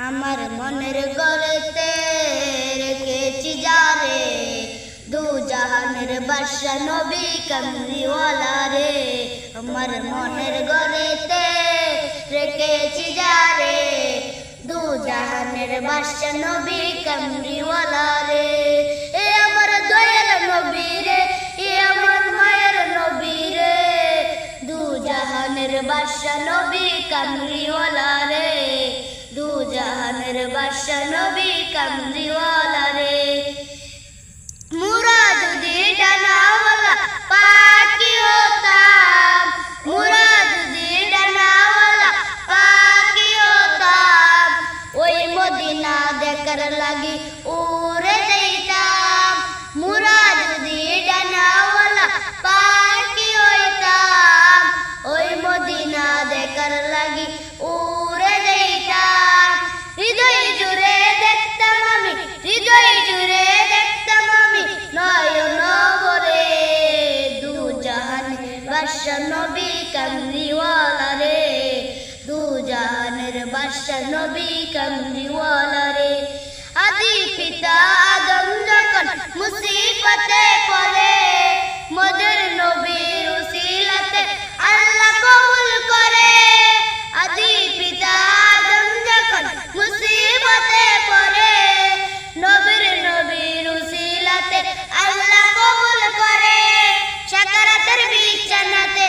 আমার মনের গড়েতে রেখেছি যারে, দু জাহানের বাদশা নবী কামলিওয়ালা রে। আমার মনের গড়েতে রেখেছি যারে, দু জাহানের বাদশা নবী কামলিওয়ালা রে। এ আমার দয়াল নবী রে, এ আমার মায়ের নবী রে, দু জাহানের বাদশা নবী কামলিওয়ালা রে, দু জাহানের বাদশা নবী কামলিওয়ালা রে। মুরা যদি ডানাওয়ালা পাখি হতাম, মুরা যদি ডানাওয়ালা পাখি হতাম, ওই মদিনা দেখার লাগি উড়ে যাইতাম। মুরা যদি ডানাওয়ালা পাখি হইতাম, ওই মদিনা দেখার লাগি উড়ে যাইতাম। হৃদয় জুড়ে দেখতাম আমি, হৃদয় জুড়ে দেখতাম আমি, নয়ন ভরে দু জাহানের বাদশা নবী কামলিওয়ালা রে, দু জাহানের বাদশা নবী কামলিওয়ালা রে। আদি পিতা আদম যখন মুসিবতে পড়ে, মদের নবীর উসিলাতে আল্লাহ কবুল করে। আদি পিতা আদম যখন মুসিবতে পড়ে, নবীর উসিলাতে আল্লাহ কবুল করে। সাকারাতের বিছানাতে